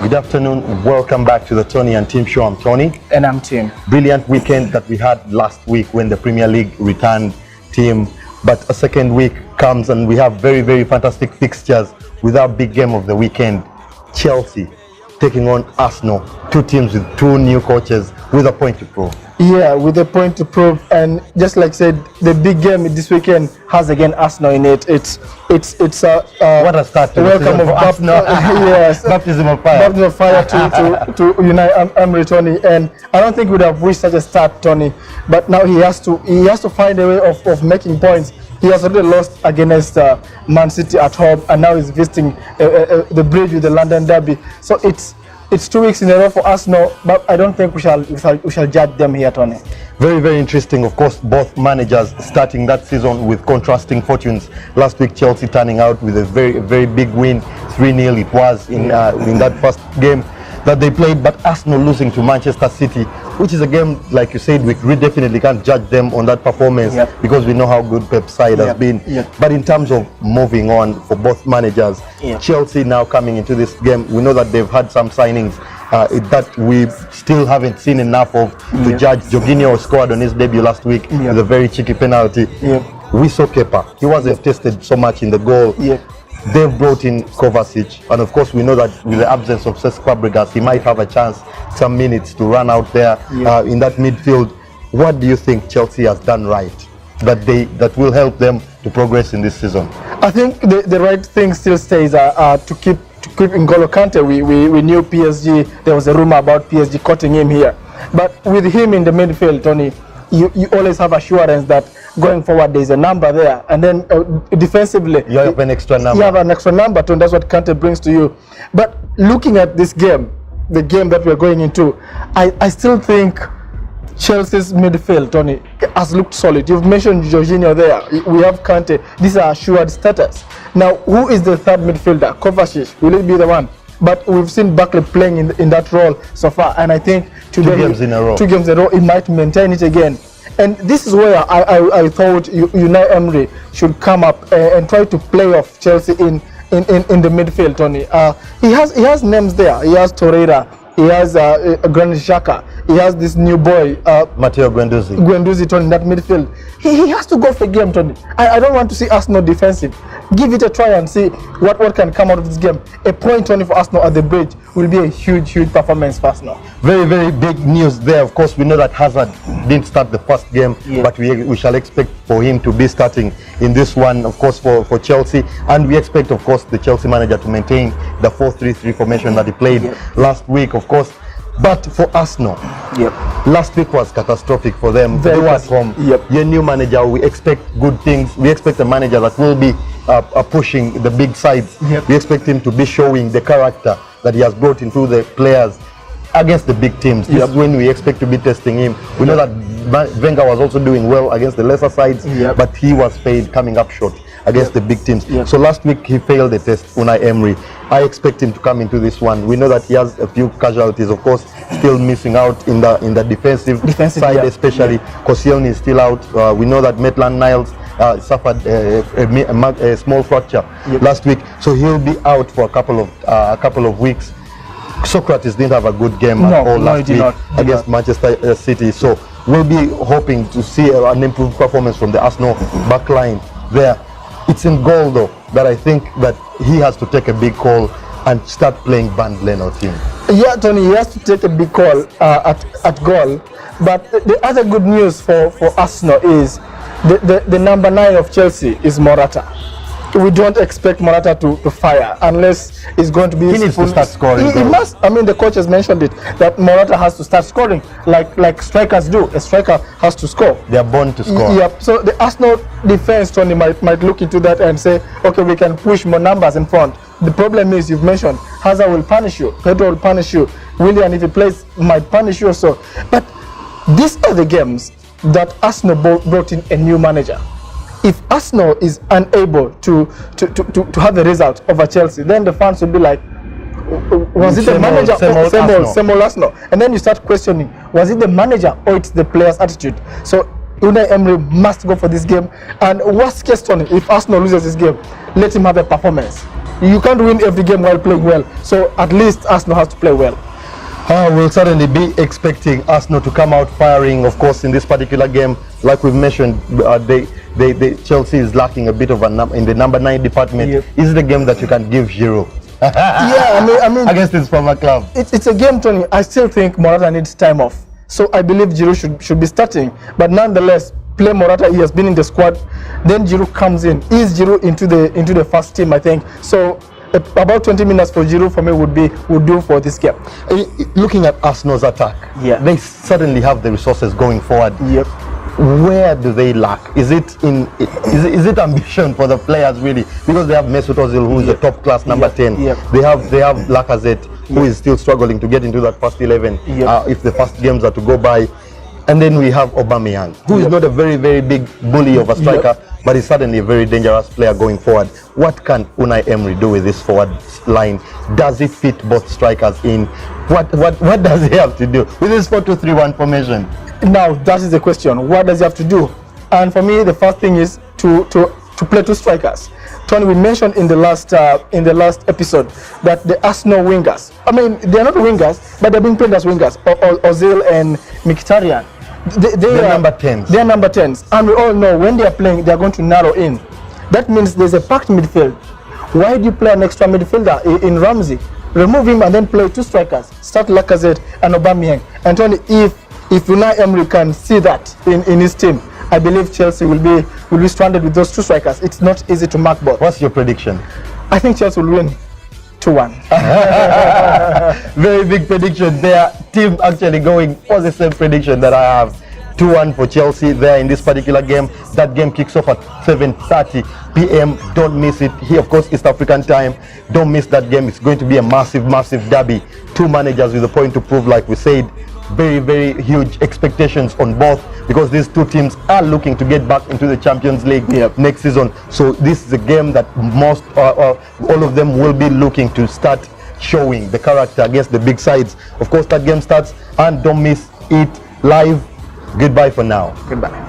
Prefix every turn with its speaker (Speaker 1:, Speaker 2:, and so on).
Speaker 1: Good afternoon. Welcome back to the Tony and Tim Show. I'm Tony.
Speaker 2: And I'm Tim.
Speaker 1: Brilliant weekend that we had last week when the Premier League returned, Tim. But a second week comes and we have very, very fantastic fixtures with our big game of the weekend. Chelsea taking on Arsenal. Two teams with two new coaches with a point to prove.
Speaker 2: Yeah, with a point to prove, and just like I said, the big game this weekend has again Arsenal in it. It's
Speaker 1: what a start to
Speaker 2: welcome of Arsenal. Yes,
Speaker 1: baptism of fire.
Speaker 2: Baptism of fire to Unai Emery, Tony, and I don't think we'd have wished such a start, Tony. But now he has to find a way of making points. He has already lost against Man City at home, and now he's visiting the bridge with the London Derby. So it's 2 weeks in a row for Arsenal, but I don't think we shall judge them here, Tony.
Speaker 1: Very, very interesting. Of course, both managers starting that season with contrasting fortunes. Last week, Chelsea turning out with a very, very big win, 3-0 it was in that first game that they played, but Arsenal losing to Manchester City, which is a game, like you said, we definitely can't judge them on that performance because we know how good Pep's side has been. But in terms of moving on for both managers, Chelsea now coming into this game, we know that they've had some signings that we still haven't seen enough of to judge. Jorginho scored on his debut last week with a very cheeky penalty. We saw Kepa. He wasn't tested so much in the goal. They've brought in Kovacic, and of course we know that with the absence of Cesc Fabregas, he might have a chance, some minutes to run out there in that midfield. What do you think Chelsea has done right that will help them to progress in this season?
Speaker 2: I think the right thing still stays to keep N'Golo Kante. We knew PSG. There was a rumor about PSG cutting him here, but with him in the midfield, Tony, you always have assurance that going forward there's a number there, and then defensively
Speaker 1: you have an extra number.
Speaker 2: You have an extra number, Tony. That's what Kante brings to you. But looking at this game, the game that we're going into, I still think Chelsea's midfield, Tony, has looked solid. You've mentioned Jorginho there. We have Kante. These are assured status. Now, who is the third midfielder? Kovacic. Will it be the one? But we've seen Barkley playing in that role so far, and I think today,
Speaker 1: 2 games in a row,
Speaker 2: he might maintain it again. And this is where I thought Unai Emery should come up and try to play off Chelsea in the midfield, Tony. He has names there. He has Torreira. He has Granit Xhaka. He has this new boy,
Speaker 1: Matteo Guendouzi,
Speaker 2: Tony, in that midfield. He has to go for a game, Tony. I don't want to see Arsenal defensive. Give it a try and see what can come out of this game. A point, Tony, for Arsenal at the bridge will be a huge performance for Arsenal.
Speaker 1: Very, very big news there. Of course, we know that Hazard didn't start the first game, but we shall expect for him to be starting in this one, of course, for Chelsea. And we expect, of course, the Chelsea manager to maintain the 4-3-3 formation that he played last week, of course. But for Arsenal, last week was catastrophic for them. They were at home. Your new manager, we expect good things. We expect a manager that will be pushing the big sides. We expect him to be showing the character that he has brought into the players against the big teams. This is when we expect to be testing him. We know that Wenger was also doing well against the lesser sides, but he was failed coming up short against the big teams. So last week he failed the test, Unai Emery. I expect him to come into this one. We know that he has a few casualties, of course, still missing out in the defensive side, especially. Koscielny is still out. We know that Maitland-Niles suffered a small fracture last week, so he'll be out for a couple of weeks. Socrates didn't have a good game at all last week against Manchester City, so we'll be hoping to see an improved performance from the Arsenal backline there. It's in goal, though, that I think that he has to take a big call and start playing Van Leno team.
Speaker 2: Yeah, Tony, he has to take a big call at goal. But the other good news for Arsenal is the number 9 of Chelsea is Morata. We don't expect Morata to fire unless it's going to be.
Speaker 1: He needs to start scoring.
Speaker 2: He must. I mean, the coach has mentioned it that Morata has to start scoring like strikers do. A striker has to score.
Speaker 1: They are born to score.
Speaker 2: Yep. So the Arsenal defense, Tony, might look into that and say, okay, we can push more numbers in front. The problem is, you've mentioned Hazard will punish you, Pedro will punish you, Willian, if he plays, might punish you also. But these are the games that Arsenal brought in a new manager. If Arsenal is unable to have the result over Chelsea, then the fans will be like, was it the manager or same old Arsenal? And then you start questioning, was it the manager or it's the player's attitude? So Unai Emery must go for this game. And worst case, Tony, if Arsenal loses this game, let him have a performance. You can't win every game while playing well. So at least Arsenal has to play well.
Speaker 1: We'll certainly be expecting Arsenal to come out firing, of course, in this particular game. Like we've mentioned, Chelsea is lacking a bit of in the number 9 department.
Speaker 2: Yep.
Speaker 1: Is it a game that you can give Giroud?
Speaker 2: Yeah, I mean,
Speaker 1: against his former club.
Speaker 2: It's a game, Tony. I still think Morata needs time off. So I believe Giroud should be starting. But nonetheless, play Morata. He has been in the squad. Then Giroud comes in. Is Giroud into the first team? I think so. About 20 minutes for Giroud for me would do for this game.
Speaker 1: Looking at Arsenal's attack,
Speaker 2: yeah,
Speaker 1: they certainly have the resources going forward.
Speaker 2: Yep.
Speaker 1: Where do they lack? Is it ambition for the players really? Because they have Mesut Ozil, who is a top class number 10.
Speaker 2: Yep.
Speaker 1: They have Lacazette, who is still struggling to get into that first 11.
Speaker 2: Yep.
Speaker 1: If the first games are to go by, and then we have Aubameyang, who is not a very big bully of a striker, but is certainly a very dangerous player going forward. What can Unai Emery do with this forward line? Does it fit both strikers in? What does he have to do with this 4-2-3-1 formation?
Speaker 2: Now that is the question. What does he have to do? And for me, the first thing is to play 2 strikers. Tony, we mentioned in the last episode that the Arsenal wingers, I mean, they are not wingers, but they're being played as wingers. Ozil and Mkhitaryan. They are
Speaker 1: number 10s.
Speaker 2: They are number 10s, and we all know when they are playing, they are going to narrow in. That means there's a packed midfield. Why do you play an extra midfielder in Ramsey? Remove him and then play 2 strikers. Start Lacazette and Aubameyang. And Tony, if Unai Emery can see that in his team, I believe Chelsea will be stranded with those 2 strikers. It's not easy to mark ball.
Speaker 1: What's your prediction?
Speaker 2: I think Chelsea will win 2-1.
Speaker 1: Very big prediction there. Team actually going for the same prediction that I have. 2-1 for Chelsea there in this particular game. That game kicks off at 7:30 p.m. Don't miss it. Here, of course, East African time. Don't miss that game. It's going to be a massive derby. 2 managers with a point to prove, like we said. Very huge expectations on both, because these 2 teams are looking to get back into the Champions League next season. So this is a game that all of them will be looking to start showing the character against the big sides. Of course, that game starts, and don't miss it live. Goodbye for now.
Speaker 2: Goodbye.